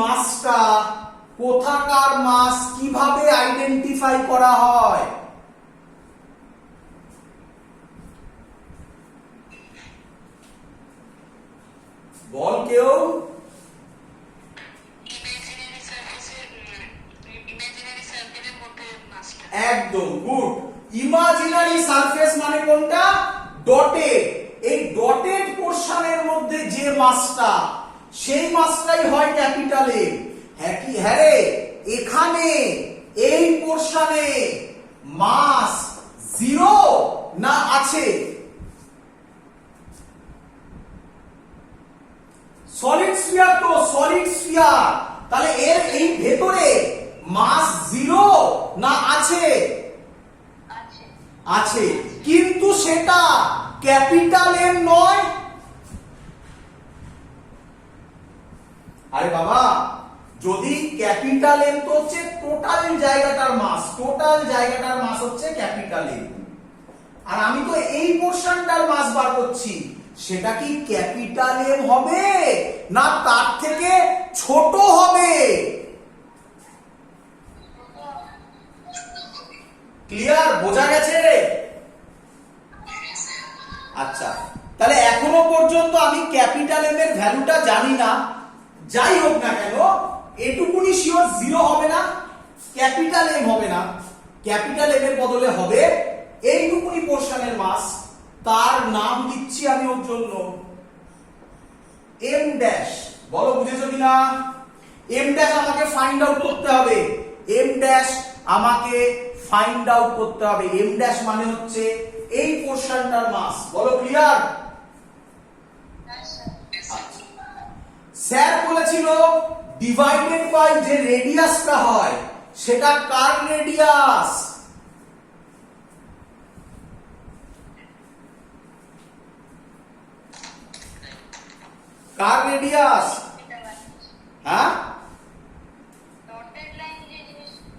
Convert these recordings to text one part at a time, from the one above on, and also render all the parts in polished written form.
মাসটা কোথাকার মাস কিভাবে আইডেন্টিফাই করা হয়? বল কেউ। একদম গুড। ইমাজিনারি সারফেস মানে কোনটা? ডটেড। এই ডটেড পোরশনের মধ্যে যে মাসটা, সেই মাসটাই হয় ক্যাপিটাল এম। হ্যাঁ কি হ্যাঁ রে, এখানে এই পোরশনে মাস 0 না আছে? সলিড স্ফিয়ার তো, সলিড স্ফিয়ার, তাহলে এর এই ভেতরে মাস 0 না আছে? আছে, কিন্তু সেটা ক্যাপিটাল এম নয়। আরে বাবা, যদি ক্যাপিটাল এম তো হচ্ছে টোটাল জায়গাটার মাস, টোটাল জায়গাটার মাস হচ্ছে ক্যাপিটাল এম, আর আমি তো এই পোরশনটার মাস বার করছি, সেটা কি ক্যাপিটাল এম হবে না তার থেকে ছোট হবে? ক্লিয়ার? বোঝা গেছে? আচ্ছা, তাহলে এখনো পর্যন্ত আমি ক্যাপিটাল এম এর ভ্যালুটা জানি না। যাই হোক না কেন, এটুকুনি শিওর 0 হবে না, ক্যাপিটাল এম হবে না। ক্যাপিটাল এম এর বদলে হবে এইটুকুনি পোরশনের মাস, তার নাম দিচ্ছি আমি ওর জন্য এম ড্যাশ। বলো বুঝেছো কিনা? এম ড্যাশ আমাকে ফাইন্ড আউট করতে হবে, এম ড্যাশ আমাকে ফাইন্ড আউট করতে হবে। এম ড্যাশ মানে হচ্ছে এই পোরশনটার মাস। বলো ক্লিয়ার? স্যার বলেছিল ডিভাইডেড বাই যে রেডিয়াসটা হয় সেটা কার রেডিয়াস? কার রেডিয়াস? হ্যাঁ,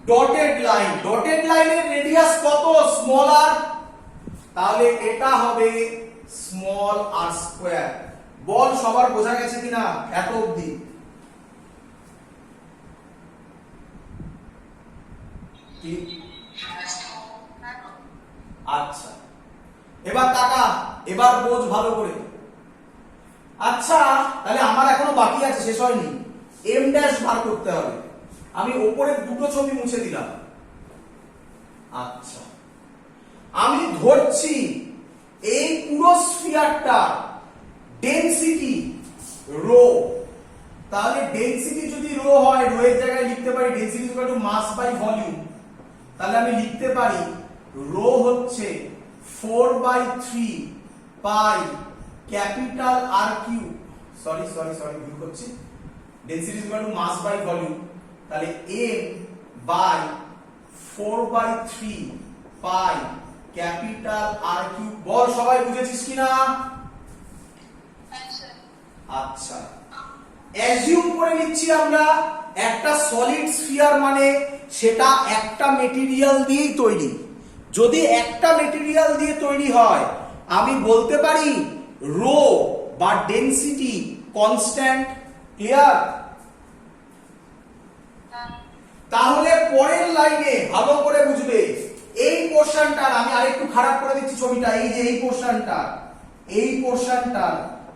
ডটেড লাইন। ডটেড লাইনের রেডিয়াস কত? স্মল আর। তাহলে এটা হবে স্মল আর স্কয়ার। বল সবার বোঝা গেছে কিনা এত অবধি? আচ্ছা, এবার তাকা, এবার বোঝ ভালো করে। আচ্ছা, তাহলে আমার এখনো বাকি আছে, শেষ হয়নি। এম ড্যাশ বার করতে হবে। আমি উপরের দুটো ছবি মুছে দিলাম। আচ্ছা, আমি ধরছি এই পুরো স্ফিয়ারটা ডেনসিটি রো। তাহলে ডেনসিটি যদি রো হয়, রো এর জায়গায় লিখতে পারি density equal to mass by volume. তাহলে আমি লিখতে পারি রো হচ্ছে 4/3 pi capital R cube. Sorry ভুল করছি, density equal to mass by volume. তাহলে m by 4/3 pi capital R cube. বল সবাই বুঝেছিস কিনা? আচ্ছা, অ্যাজিউম করে নিচ্ছি আমরা একটা সলিড স্ফিয়ার মানে সেটা একটা মেটেরিয়াল দিয়েই তৈরি। যদি একটা মেটেরিয়াল দিয়ে তৈরি হয়, আমি বলতে পারি রো বা ডেনসিটি কনস্ট্যান্ট। ক্লিয়ার? তাহলে পরের লাইনে ভালো করে বুঝবে, এই পোরশনটার আমি আরেকটু খারাপ করে দিচ্ছি ছবিটা। এই যে এই পোরশনটার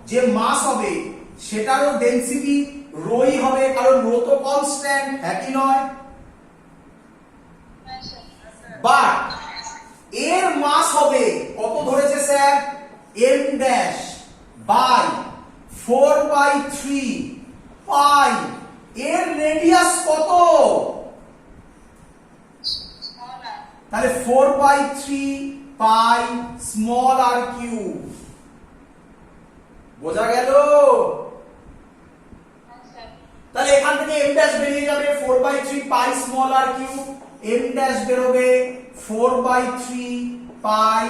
যে মাস হবে সেটারও ডেনসিটি রোই হবে, কারণ রো তো কনস্ট্যান্ট, হ্যাঁ কি নয়? বাট এর মাস হবে কত ধরেছে স্যার? m ড্যাশ বাই 4/3 পাই। এর রেডিয়াস কত? তাহলে 4/3 পাই স্মল আর কিউব। বোঝা গেল? তাহলে এখান থেকে m ড্যাশ বেরিয়ে যাবে 4/3 পাই স্মল আর কিউব। m ড্যাশ বেরোবে 4/3 পাই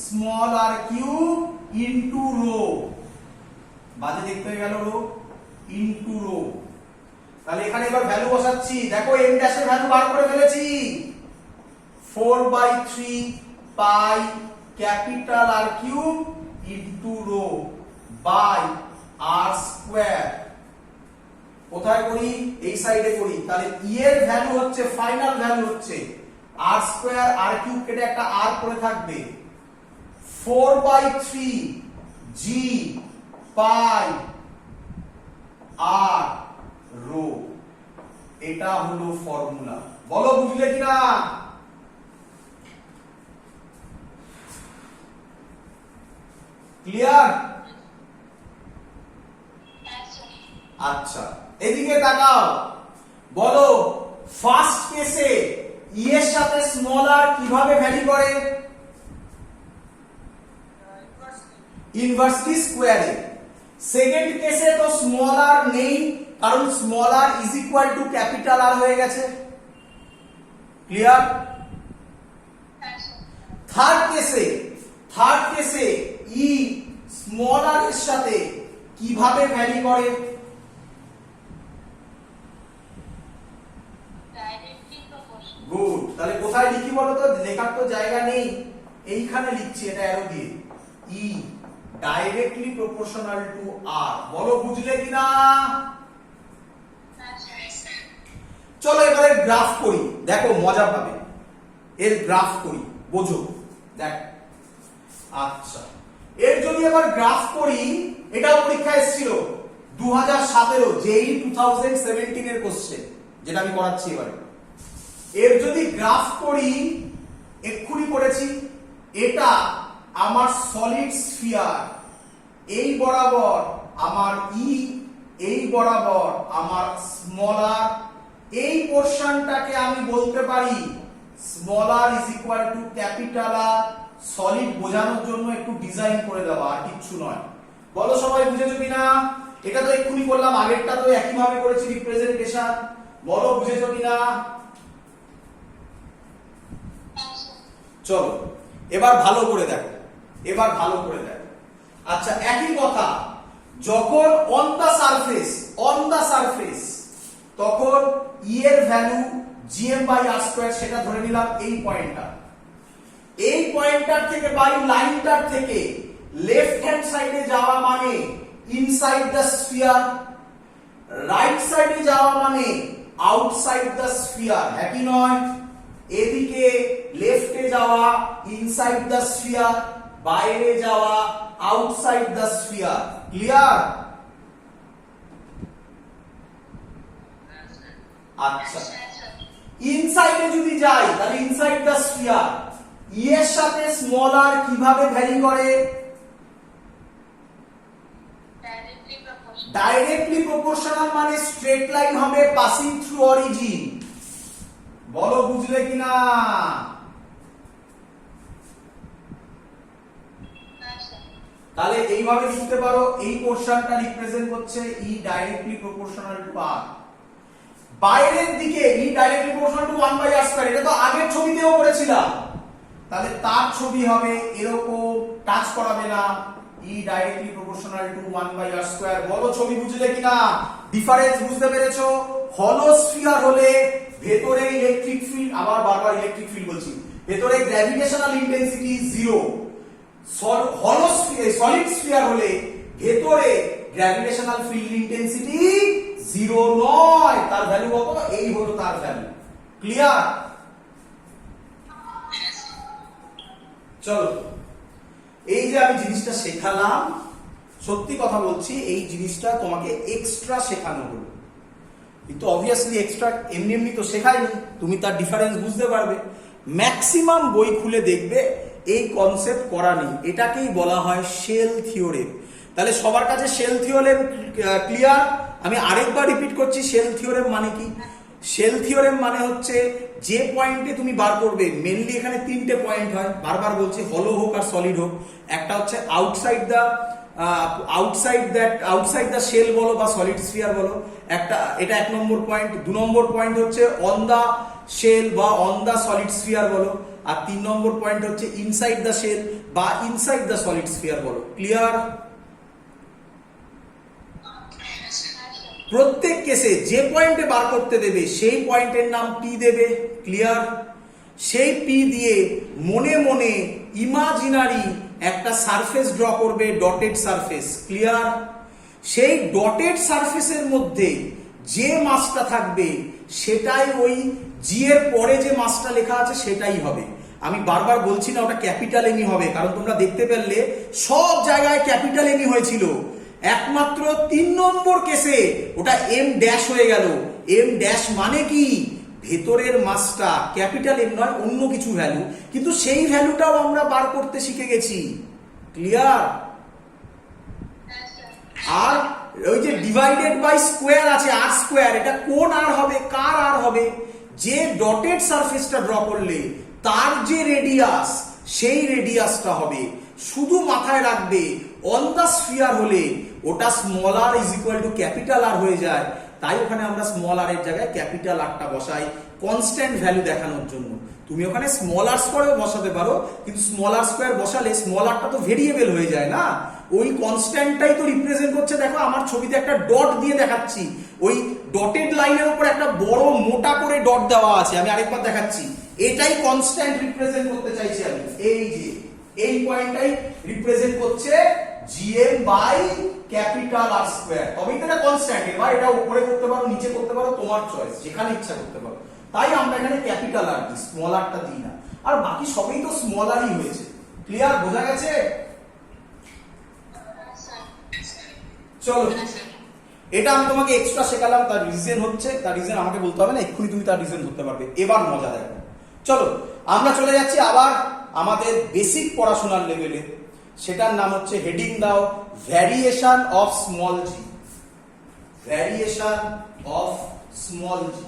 স্মল আর কিউব ইনটু রো। বাজে দেখতে হয়ে গেল রো ইনটু রো। তাহলে এখানে এবার ভ্যালু বসাচ্ছি। দেখো m ড্যাশ এর ভ্যালু বার করে ফেলেছি, 4/3 pi capital R cube into rho by R square. কোথায় করি? এই সাইডে করি। তাহলে ই এর ভ্যালু হচ্ছে, ফাইনাল ভ্যালু হচ্ছে আর স্কয়ার আর কিউব কেটে একটা আর পড়ে থাকবে 4/3 জি পাই আর রো। এটা হলো ফর্মুলা। বলো বুঝলে কিনা? ক্লিয়ার? আচ্ছা, এদিকে তাকাও। বলো ফার্স্ট কেসে ই এর সাথে স্মল আর কিভাবে ভ্যারি করে? ইনভার্সলি স্কয়ারে। সেকেন্ড কেসে তো স্মল আর নেই, কারণ small R is equal to capital R হয়ে গেছে। ক্লিয়ার? থার্ড কেসে ই স্মল আর এর সাথে কিভাবে ভ্যারি করে? গুড। তাহলে কোথায় লিখি বলো তো? লেখার তো জায়গা নেই, এইখানে লিখছি এটা অ্যারো দিয়ে। ই ডাইরেক্টলি প্রপোর্শনাল টু আর। বলো বুঝলে কিনা? চলো এবারে গ্রাফ করি, দেখো মজা পাবে। এর গ্রাফ করি, বোঝো। দেখ, আচ্ছা এর যদি এবার গ্রাফ করি, এটাও পরীক্ষা এসেছিল 2017 জেই 2017 এর কোশ্চেন, যেটা আমি করাচ্ছি এবারে। এর যদি গ্রাফ করি, এক্ষুনি করেছি, এটা আমার সলিড স্ফিয়ার, এই বরাবর আমার ই, এই বরাবর আমার স্মল আর। এই পোরশনটাকে আমি বলতে পারি small R is equal to capital R. Solid বোঝানোর জন্য একটু ডিজাইন করে দেওয়া, আর কিচ্ছু নয়। বলো সবাই বুঝেছো কিনা? এটা তো এক্ষুনি করলাম, আগেরটা তো একই ভাবে করেছি রিপ্রেজেন্টেশন। বলো বুঝেছো কিনা? চলো এবার ভালো করে দেখো, আচ্ছা একই কথা, যখন অন দা সারফেস তখন ই এর ভ্যালু gm/r², সেটা ধরে নিলাম এই পয়েন্টটার থেকে বাই লাইনটার থেকে লেফট হ্যান্ড সাইডে যাওয়া মানে ইনসাইড দ্য স্ফিয়ার, রাইট সাইডে যাওয়া মানে আউটসাইড দ্য স্ফিয়ার। হ্যাঁ কি নয়? এদিকে লেফটে যাওয়া ইনসাইড দ্য স্ফিয়ার, বাইরে যাওয়া আউটসাইড দ্য স্ফিয়ার। ক্লিয়ার? আচ্ছা, ইনসাইডে যদি যাই তাহলে ইনসাইড দ্য স্ফিয়ার ই এর সাথে স্মল আর কিভাবে ভ্যারি করে? ডাইরেক্টলি প্রপোর্শনাল, মানে স্ট্রেট লাইন হবে পাসিং থ্রু অরিজিন। বলো বুঝলে কিনা? তাহলে এইভাবে লিখতে পারো, এই পোরশনটা রিপ্রেজেন্ট করছে ই ডাইরেক্টলি প্রপোর্শনাল টু আর। বাইরের দিকে ই ডাইরেক্টলি প্রপোর্শনাল টু 1/r², এটা তো আগের ছবিতেও করেছিলাম। তাহলে তার ছবি হবে এরকম, টাচ করাবে না, ই ডাইরেক্টলি প্রপোর্শনাল টু 1/r²। বলো ছবি বুঝলে কিনা? ডিফারেন্স বুঝতে পেরেছো? হলো স্ফিয়ার হলে ভেতরে ইলেকট্রিক ফিল্ড, আবার বারবার ইলেকট্রিক ফিল্ড বলছি, ভেতরে গ্র্যাভিটেশনাল ইন্টেন্সিটি 0। হলো সলিড স্ফিয়ার হলে ভেতরে গ্র্যাভিটেশনাল ফিল্ড ইন্টেন্সিটি 0 নয়, তার ভ্যালু কত? এই হলো তার ভ্যালু। ক্লিয়ার? চলো, এই যে আমি জিনিসটা শেখালাম, সত্যি কথা বলছি, এই জিনিসটা তোমাকে এক্সট্রা শেখানো হলো, কিন্তু অবভিয়াসলি এক্সট্রা এমনি এমনি তো শেখায়নি, তুমি তার ডিফারেন্স বুঝতে পারবে। ম্যাক্সিমাম বই খুলে দেখবে এই কনসেপ্ট করা নেই, এটাকেই বলা হয় শেল থিওরেম। তাহলে সবার কাছে শেল থিওরেম ক্লিয়ার? আমি আরেকবার রিপিট করছি, শেল থিওরেম মানে কি? শেল থিওরেম মানে হচ্ছে যে পয়েন্টে তুমি বার করবে, মেনলি এখানে তিনটে পয়েন্ট হয়, বারবার বলছি, হলো হোক আর সলিড হোক। একটা হচ্ছে আউটসাইড দ্য শেল বলো বা সলিড স্ফিয়ার বলো, একটা, এটা 1 নম্বর পয়েন্ট। 2 নম্বর পয়েন্ট হচ্ছে অন দা শেল বা অন দা সলিড স্ফিয়ার বলো, আর 3 নম্বর পয়েন্ট হচ্ছে ইনসাইড দা শেল বা ইনসাইড দা সলিড স্ফিয়ার বলো। ক্লিয়ার? প্রত্যেক কেসে যে পয়েন্টে বার করতে দেবে সেই পয়েন্টের নাম পি দেবে। ক্লিয়ার? সেই পি দিয়ে মনে মনে ইমাজিনারি একটা সারফেস ড্র করবে, ডটেড সারফেস। ক্লিয়ার? সেই ডটেড সারফেসের মধ্যে যে মাসটা থাকবে সেটাই ওই জি এর পরে যে মাসটা লেখা আছে সেটাই হবে। আমি বারবার বলছি না ওটা ক্যাপিটাল এমই হবে, কারণ তোমরা দেখতে পেলে সব জায়গায় ক্যাপিটাল এমই হয়েছিল, একমাত্র 3 নম্বর কেসে ওটা এম ড্যাশ হয়ে গেল। এম ড্যাশ মানে কি, ভেতরের মাসটা ক্যাপিটাল এম নয়, অন্য কিছু ভ্যালু, কিন্তু সেই ভ্যালুটাও আমরা বার করতে শিখে গেছি। ক্লিয়ার? আর ওই যে ডিভাইডেড বাই স্কোয়ার আছে, আর স্কোয়ার, এটা কোন আর হবে, কার আর হবে? যে ডটেড সারফেসটা ড্র করলে তার যে রেডিয়াস, সেই রেডিয়াসটা হবে। শুধু মাথায় রাখবে অন দা স্ফিয়ার হলে ওটা small R is equal to capital R হয়ে যায়, তাই ওখানে আমরা স্মল আর এর জায়গায় ক্যাপিটাল আরটা বসাই কনস্ট্যান্ট ভ্যালু দেখানোর জন্য। তুমি ওখানে স্মল আর স্কোয়ারও বসাতে পারো, কিন্তু স্মল আর স্কোয়ার বসালে স্মল আরটা তো ভেরিয়েবল হয়ে যায় না, ওই কনস্ট্যান্টটাই তো রিপ্রেজেন্ট করছে। দেখো আমার ছবিতে একটা ডট দিয়ে দেখাচ্ছি, ওই ডটেড লাইনের উপর একটা বড় মোটা করে ডট দেওয়া আছে, আমি আরেকবার দেখাচ্ছি, এটাই কনস্ট্যান্ট রিপ্রেজেন্ট করতে চাইছি আমি। এই যে এই পয়েন্টটাই রিপ্রেজেন্ট করছে GM by capital R square, তবেই তো এটা কনস্ট্যান্ট। এবার এটা উপরে করতে পারো, নিচে করতে পারো, তোমার চয়েস, যেখানে ইচ্ছা করতে পারো। তাই আমরা এখানে ক্যাপিটাল আর দিই, স্মল আরটা দিই না, আর বাকি সবই তো স্মল আরই হয়েছে। ক্লিয়ার? বোঝা গেছে? চলো, এটা আমি তোমাকে এক্সট্রা শেখালাম, তার রিজন হচ্ছে, তার রিজন আমাকে বলতে হবে না, এক্ষুনি তুমি তার রিজন ধরতে পারবে। এবার মজা দেখো। চলো আমরা চলে যাচ্ছি আবার আমাদের বেসিক পড়াশোনার লেভেলে, সেটার নাম হচ্ছে, হেডিং দাও, variation of small G. Variation of small জি।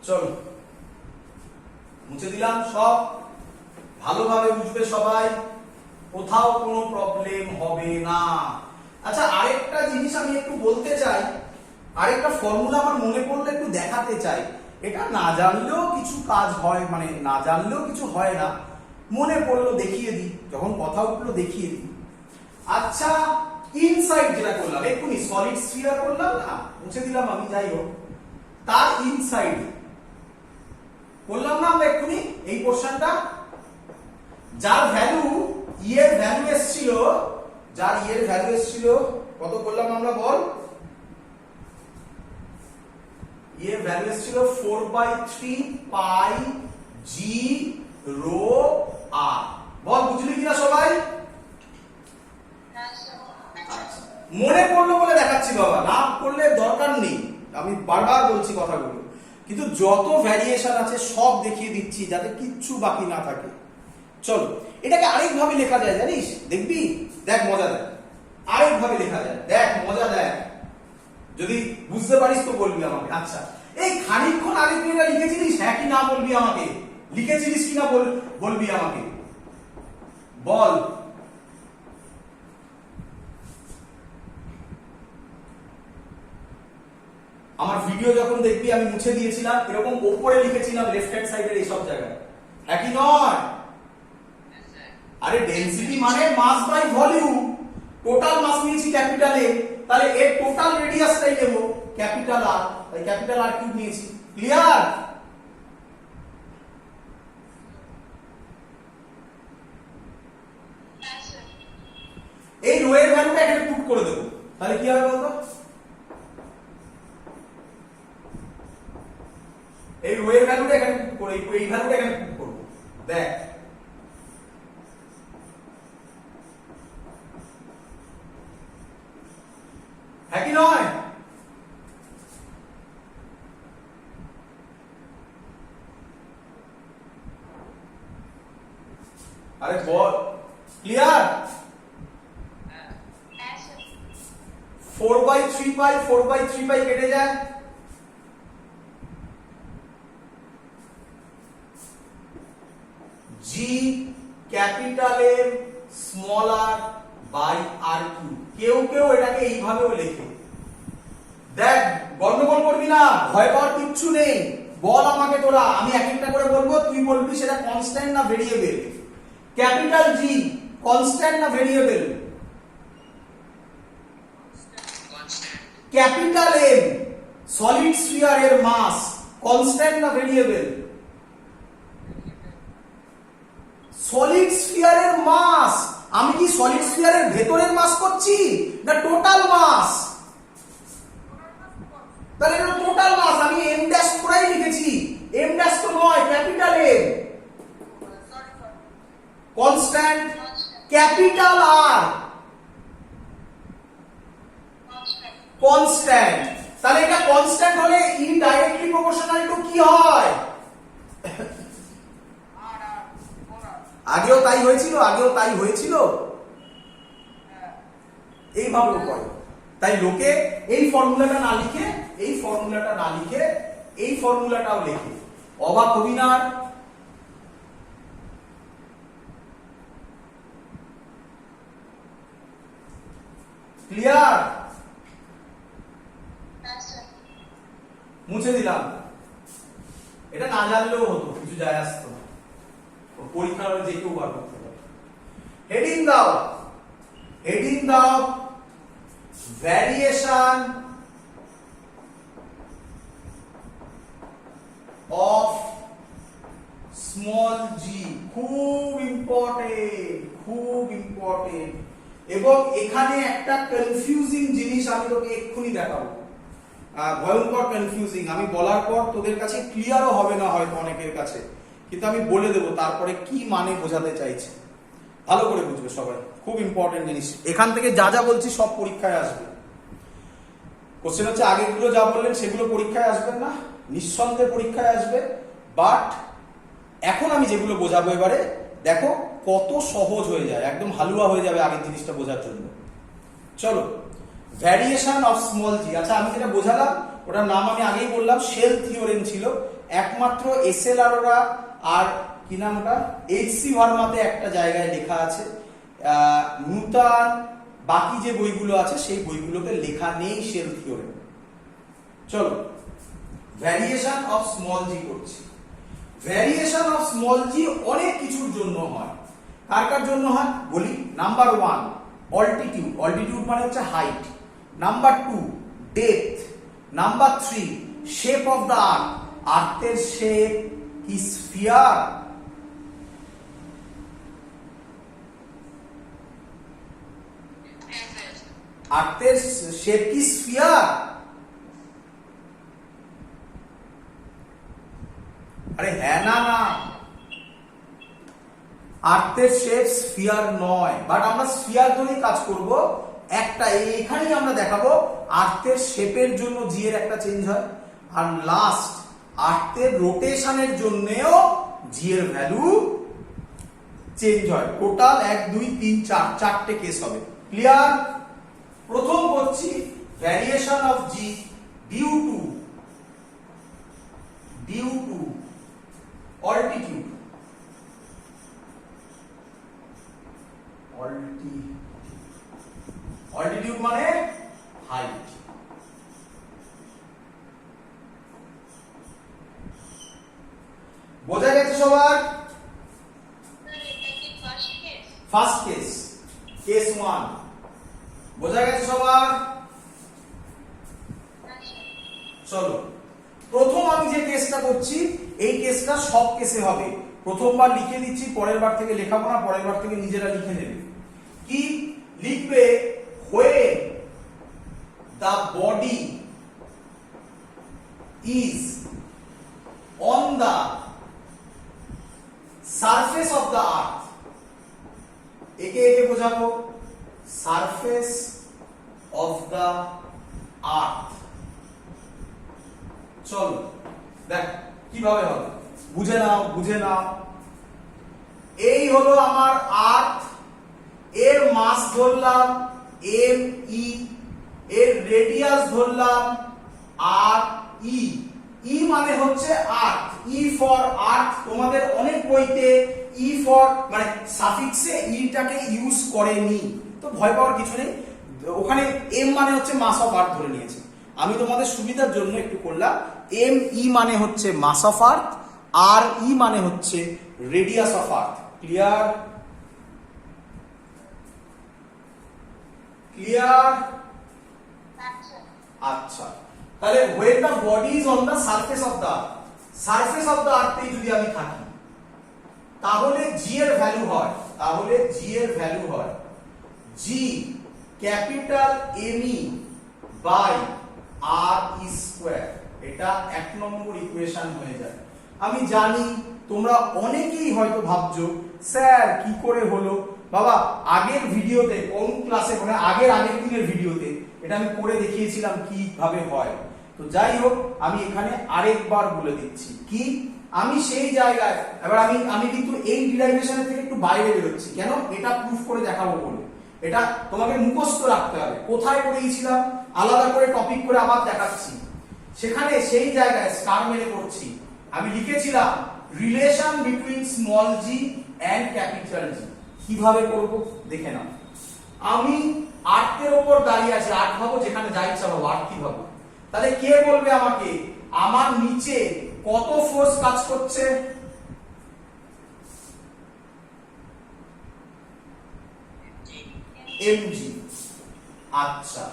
চলো মুছে দিলাম সব, ভালোভাবে বুঝবে সবাই, কোথাও কোনো প্রবলেম হবে না। আচ্ছা, আরেকটা জিনিস আমি একটু বলতে চাই, আরেকটা ফর্মুলা আমার মনে পড়লে একটু দেখাতে চাই। এটা না জানলেও কিছু কাজ হয়, মানে না জানলেও কিছু হয় না, মনে পড়লো দেখিয়ে দিই, যখন কথা উঠলো দেখিয়ে দিই। আচ্ছা, ইনসাইড যেটা করলাম এক্ষুনি, সলিড স্ফিয়ার করলাম না, মুছে দিলাম আমি, যাই হোক, তার ইনসাইড করলাম না আমরা এক্ষুনি এই পোর্শনটা, যার ভ্যালু ই এর ভ্যালু এসেছিল, যার ই এর ভ্যালু এসেছিল কত করলাম আমরা বল? ই এর ভ্যালু এসেছিল 4/3 পাই জি রো আর। বল বুঝলি কিনা সবাই? মনে পড়লো বলে দেখাচ্ছি বাবা, না করলে দরকার নেই, আমি বারবার বলছি কথাগুলো, কিন্তু যত ভ্যারিয়েশন আছে সব দেখিয়ে দিচ্ছি যাতে কিচ্ছু বাকি না থাকে। চলো, এটাকে আরেকভাবে লেখা যায় জানিস, দেখবি, দেখ মজা দেয়, আরেকভাবে লেখা যায়, দেখ মজা দেয়, যদি বুঝতে পারিস তো বলবি আমাকে। আচ্ছা, এই খানিকক্ষণ আগে তুই এটা লিখেছিলিস, হ্যাঁ কি না বলবি আমাকে, লিখেছিলিস কিনা বলবি আমাকে, বল। আমার ভিডিও যখন দেখবি আমি মুছে দিয়েছিলাম, এরকম ওপরে লিখেছিলাম লেফট হ্যান্ড সাইডের এইসব জায়গায়, একই নয়? আরে ডেনসিটি মানে মাস বাই ভলিউম, টোটাল মাস নিয়েছি ক্যাপিটাল এ, তাহলে এর টোটাল রেডিয়াসটাই নেব ক্যাপিটাল আর, তাই ক্যাপিটাল আর কিউব নিয়েছি। ক্লিয়ার? এই রো এর ভ্যালুটা এখানে পুট করে দেব, তাহলে কি হবে বলতো? এই রো এর ভ্যালুটা এখানে পুট করে, এই ভ্যালুটা এখানে পুট করব, দেখ হ্যাঁ কি নয়? আরে বল, ক্লিয়ার? 4/3 পাই, 4/3 পাই কেটে যায়, G capital M small R by R cube. কেউ কেউ এটাকে এইভাবেও লেখে, দেখ গন্ডগোল করবি না, ভয় পাওয়ার কিচ্ছু নেই, বল আমাকে তোরা, আমি এক একটা করে বলবো, তুই বলবি সেটা কনস্ট্যান্ট না ভেরিয়েবল। ক্যাপিটাল জি কনস্ট্যান্ট না variable? Capital M solid sphere এর মাস কনস্ট্যান্ট না ভেরিয়েবল? সলিড স্ফিয়ারের মাস, আমি কি সলিড স্ফিয়ারের ভেতরের মাস করছি না টোটাল মাস? তাহলে এটা টোটাল মাস, আমি এম ড্যাশ করাই লিখেছি, এম ড্যাশ তো নয়, capital M. Constant capital R constant. তাহলে এটা কনস্ট্যান্ট হলে ইনডাইরেক্টলি প্রপোর্শনাল টু কি হয়? আগেও তাই হয়েছিল, এইভাবেও করে। তাই লোকে এই ফর্মুলাটা না লিখে এই ফর্মুলাটাও লেখে। অবাক হবি না? ক্লিয়ার? মুছে দিলাম। এটা না জানলেও হতো, কিছু যায় আসতো না, পরীক্ষার হলে যে কেউ বার করতে পারে। হেডিং দাও ভ্যারিয়েশন অফ স্মল জি। খুব ইম্পর্টেন্ট। এবং এখানে একটা কনফিউজিং জিনিস আমি তোকে এক্ষুনি দেখাবো, ভয়ঙ্কর কনফিউজিং। আমি বলার পর তোদের কাছে ক্লিয়ারও হবে না হয়তো অনেকের কাছে, কিন্তু আমি বলে দেবো তারপরে কি মানে বোঝাতে চাইছে। ভালো করে বুঝবে সবাই, খুব ইম্পর্টেন্ট জিনিস। এখান থেকে যা যা বলছি সব পরীক্ষায় আসবে। কোশ্চেন হচ্ছে আগেগুলো যা বললেন সেগুলো পরীক্ষায় আসবে না, নিঃসন্দেহে পরীক্ষায় আসবে। বাট এখন আমি যেগুলো বোঝাবো এবারে দেখো কত সহজ হয়ে যায়, একদম হালুয়া হয়ে যাবে আগের জিনিসটা বোঝার জন্য। চলো, ভ্যারিয়েশন অফ স্মল জি। আচ্ছা, আমি যেটা বোঝালাম ওটার নাম আমি আগেই বললাম, শেল থিওরেম ছিল। একমাত্র এসএল আরোরা আর কি নাম ওটা, এইচসি ভার্মাতে একটা জায়গায় লেখা আছে। নূতন বাকি যে বইগুলো আছে সেই বইগুলোতে লেখা নেই শেল থিওরেম। চলো, ভ্যারিয়েশন অফ স্মল জি করছি। ভ্যারিয়েশন অফ স্মল জি অনেক কিছুর জন্য হয়। কার জন্য হয় বলি। নাম্বার 1 অল্টিটিউড মানে হচ্ছে height. Number 2 depth. Number 3 shape of the earth. আর্থের শেপ কি স্ফিয়ার? আর্থের শেপ কি স্ফিয়ার? আরে হ্যাঁ না, আর্থের শেপ স্ফিয়ার নয়, বাট আমরা স্ফিয়ার ধরেই কাজ করব। একটা এইখানেই আমরা দেখাবো আর্থের শেপের জন্য জি এর একটা চেঞ্জ হয়, আর লাস্ট আর্থের রোটেশনের জন্যও জি এর ভ্যালু চেঞ্জ হয়। টোটাল 1 2 3 4 চারটে কেস হবে। ক্লিয়ার? প্রথম করছি variation of G due to altitude। altitude মানে হাইট। বোঝা গেছে সবার? ফার্স্ট কেস 1 বোঝা গেছে সবার? চলো, প্রথম আমি যে কেসটা করছি এই কেসটা সব কেসে হবে। প্রথমবার লিখে দিচ্ছি, পরের বার থেকে লেখাবো না, পরের বার থেকে নিজেরা লিখে নেবে। কি লিখবে? when the body is on the surface of the earth, একে বোঝাবো সারফেস অফ দ্য আর্থ। চলো দেখ কিভাবে হবে, বুঝে নাও। এই হলো আমার আর্থ, এর মাস ধরলাম mE, এর রেডিয়াস ধরলাম RE। ই মানে হচ্ছে আর্থ, ই ফর আর্থ। তোমাদের অনেক বইতে ই ফর মানে সাফিক্সে ইটাকে ইউজ করেনি, তো ভয় পাওয়ার কিছু নেই। ওখানে এম মানে হচ্ছে মাস অফ আর্থ ধরে নিয়েছে। আমি তোমাদের সুবিধার জন্য একটু করলাম, mE মানে হচ্ছে মাস অফ আর্থ, RE মানে হচ্ছে রেডিয়াস অফ আর্থ। ক্লিয়ার? আচ্ছা, তাহলে when the body is on the surface of the earth, surface of the earth যদি আমি থাকি তাহলে জি এর ভ্যালু হয় তাহলে জি এর ভ্যালু হয় G capital M E by R E square. এটা 1 নম্বর ইকুয়েশন হয়ে যায়। আমি জানি তোমরা অনেকেই হয়তো ভাবছো স্যার কি করে হলো। বাবা আগের ভিডিওতে কোন ক্লাসে মানে আগের দিনের ভিডিওতে এটা আমি করে দেখিয়েছিলাম কিভাবে হয়। তো যাই হোক আমি এখানে আরেকবার বলে দিচ্ছি কি আমি সেই জায়গায় এবার আমি কিন্তু এই ডিরাইভেশনের থেকে একটু বাইরে বেরোচ্ছি কেন এটা প্রুফ করে দেখাবো বলে। এটা তোমাকে মুখস্থ রাখতে হবে কোথায় পড়িয়েছিলাম আলাদা করে টপিক করে আবার দেখাচ্ছি। সেখানে সেই জায়গায় স্টার মেরে করছি আমি লিখেছিলাম relation between small G and capital G. কিভাবে করব দেখে নাও। আমি 8 এর উপর দাঁড়িয়ে আছি 8 ভাবো যেখানে যা ইচ্ছা ভাবো 8 কি ভাবো। তাহলে কে বলবে আমাকে আমার নিচে কত ফোর্স কাজ করছে? mg। আচ্ছা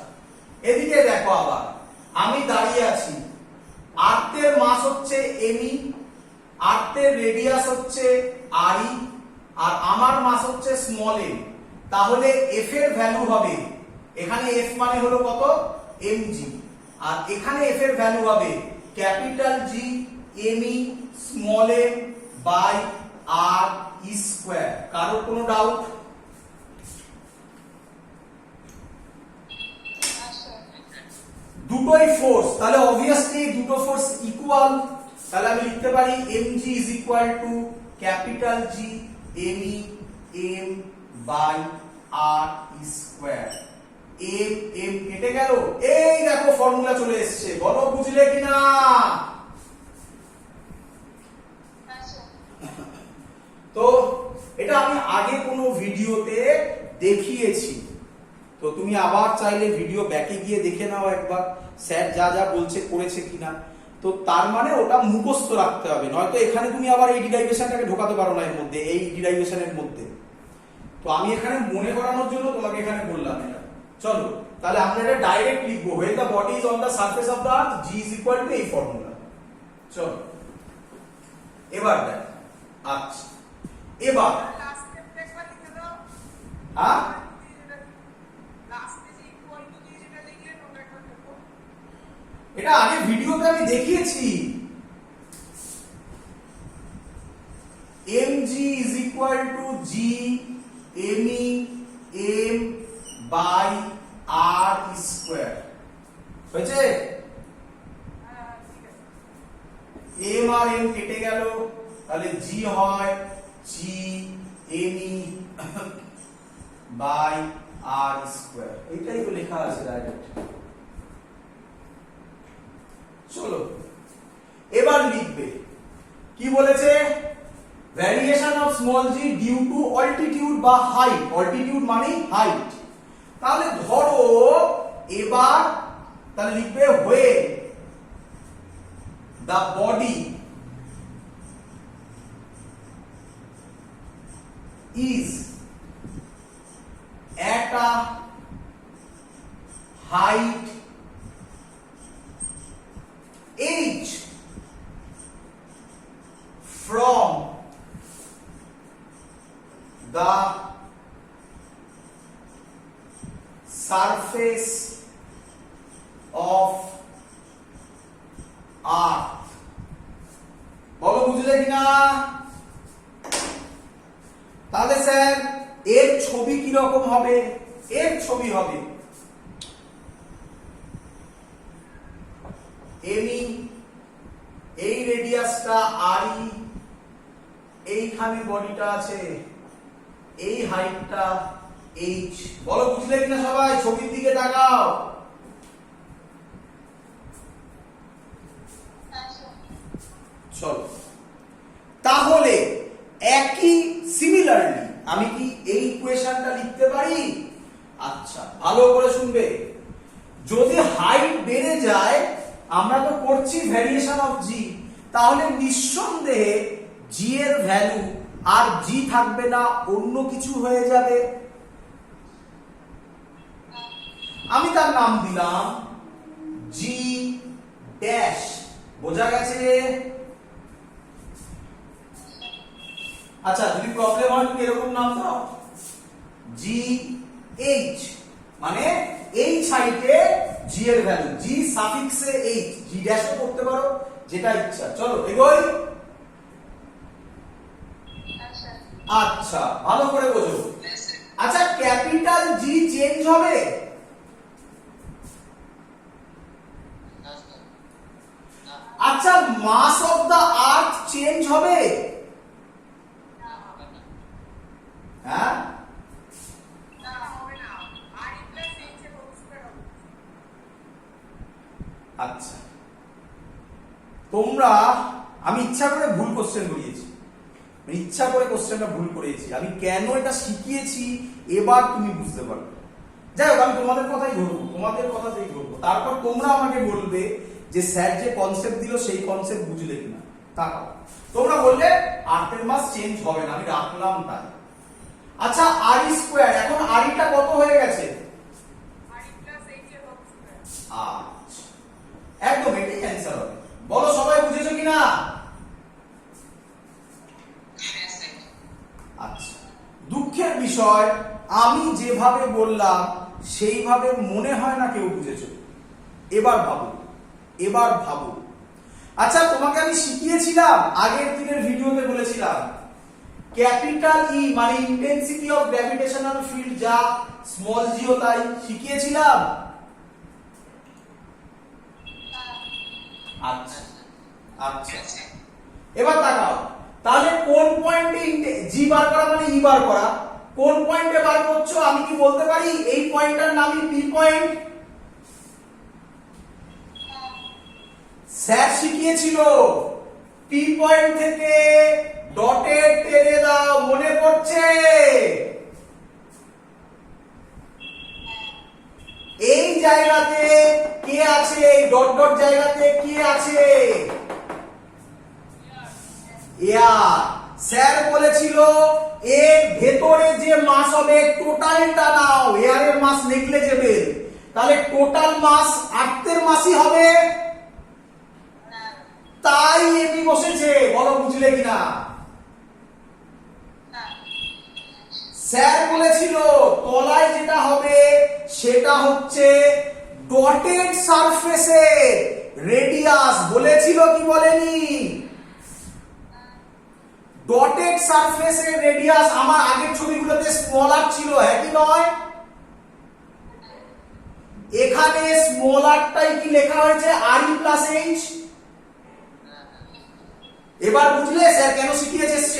এদিকে দেখো আবার আমি দাঁড়িয়ে আছি 8 এর মাস হচ্ছে me 8 এর রেডিয়াস হচ্ছে re আর আমার মাস হচ্ছে স্মল m। তাহলে f এর ভ্যালু হবে এখানে f মানে হলো কত mg আর এখানে f এর ভ্যালু হবে capital G me small m by r e square. কারো কোনো ডাউট? দুটোই ফোর্স তাহলে অবভিয়াসলি দুটো ফোর্স ইকুয়াল। তাহলে আমি লিখতে পারি mg is equal to capital G me m by r e square. m কেটে গেল এই দেখো ফর্মুলা চলে এসেছে বলো বুঝলে কিনা? তো এটা আমি আগে কোনো ভিডিওতে দেখিয়েছি তো তুমি আবার চাইলে ভিডিও ব্যাকে গিয়ে দেখে নাও একবার স্যার যা যা বলছে করেছে কিনা। তো তার মানে ওটা মুখস্থ রাখতে হবে নয়তো এখানে তুমি আবার এই ডিরাইভেশনটাকে ঢোকাতে পারো না এর মধ্যে এই ডিরাইভেশনের মধ্যে। তো আমি এখানে মনে করানোর জন্য তোমাকে এখানে বললাম এটা। চলো তাহলে আমরা এটা ডাইরেক্ট লিখবো when the body is on the surface of the earth g is equal to এই ফর্মুলা। চলো এবার দেখ আচ্ছা এবার হ্যাঁ এটা আগে ভিডিওতে আমি দেখিয়েছি mg is equal to g me m by r square হয়েছে। m আর m কেটে গেল তাহলে g হয় g me by r square. এটাই তো লেখা আছে ডাইরেক্ট। চলো এবার লিখবে কি বলেছে variation of small G due to altitude বা হাইট। অল্টিটিউড মানে হাইট। তাহলে ধরো এবার তাহলে লিখবে when the body is at a height h from the surface of earth। বলো বুঝলে কিনা? তাহলে স্যার এর ছবি কি রকম হবে? এর ছবি হবে এমি এই রেডিয়াসটা আরই এইখানে বডিটা আছে এই হাইটটা এইচ। বলো বুঝলে কিনা সবাই? ছবির দিকে তাকাও। চলো তাহলে একই সিমিলারলি আমি কি এই ইকুয়েশনটা লিখতে পারি? আচ্ছা ভালো করে শুনবে যদি হাইট বেড়ে যায় আমরা তো করছি ভ্যারিয়েশন অফ জি তাহলে নিঃসন্দেহে জি এর ভ্যালু আর জি থাকবে না অন্য কিছু হয়ে যাবে। আমি তার নাম দিলাম জি ড্যাশ। বোঝা গেছে? আচ্ছা যদি প্রবলেম হয় তুমি এরকম নাম দাও জি এইচ, মানে এইচ হাইটে জি এর ভ্যালু, জি সাফিক্সে এইচ, জি ড্যাশও করতে পারো যেটা ইচ্ছা। চলো এগোই। আচ্ছা ভালো করে বোঝো। আচ্ছা ক্যাপিটাল জি চেঞ্জ হবে? আচ্ছা মাস অফ দা আর্থ চেঞ্জ হবে? হ্যাঁ আচ্ছা তোমরা, আমি ইচ্ছা করে ভুল কোশ্চেন করিয়েছি, ইচ্ছা করে কোশ্চেনটা ভুল করেছি, আমি কেন এটা শিখিয়েছি এবার তুমি বুঝতে পারবে। যাই হোক আমি তোমাদের কথাই ধরবো, তোমাদের কথাতেই ধরবো, তারপর তোমরা আমাকে বলবে যে স্যার যে কনসেপ্ট দিল সেই কনসেপ্ট বুঝলে কিনা। তাকাও, তোমরা বললে আর্থের মাস চেঞ্জ হবে না, আমি রাখলাম তাই। আচ্ছা আর স্কোয়ার, এখন আরিটা কত হয়ে গেছে? আচ্ছা একদম এটাই অ্যান্সার হবে। বলো সবাই বুঝেছো কিনা? আচ্ছা দুঃখের বিষয় আমি যেভাবে বললাম সেইভাবে মনে হয় না কেউ বুঝেছো। এবার ভাবো, এবার ভাবো। আচ্ছা তোমাকে আমি শিখিয়েছিলাম আগের দিনের ভিডিওতে বলেছিলাম ক্যাপিটাল ই মানে ইন্টেন্সিটি অফ গ্র্যাভিটেশনাল ফিল্ড যা স্মল জিও তাই শিখিয়েছিলাম। আচ্ছা আচ্ছা এবার তাকাও, তাহলে কোন পয়েন্টে জি বার করা মানে ই বার করা, কোন পয়েন্টে বার করছো? আমি কি বলতে পারি এই পয়েন্টটার নামই পি পয়েন্ট? স্যার শিখিয়েছিল পি পয়েন্ট থেকে ডটেড টেনে দাও, মনে পড়ছে? এই জায়গাতে কে আছে? এই ডট ডট জায়গাতে কে আছে? এয়ার। স্যার বলেছিল এর ভেতরে যে মাস হবে টোটালটা নাও, এয়ারের মাস নেগলিজেবল, তাহলে টোটাল মাস আর্থের মাসই হবে, তাই এটি বসেছে। বলো বুঝলে কিনা? স্যার বলেছিল তলায় যেটা হবে সেটা হচ্ছে ডটেড সারফেসের রেডিয়াস, বলেছিল কি বলেনি? ডটেড সারফেসের রেডিয়াস আমার আগের ছবিগুলোতে স্মলার ছিল, হ্যাঁ কি নয়? এখানে স্মলারটাই কি লেখা হয়েছে আর ই প্লাস এইচ। এবার বুঝলে স্যার কেন শিখিয়েছে?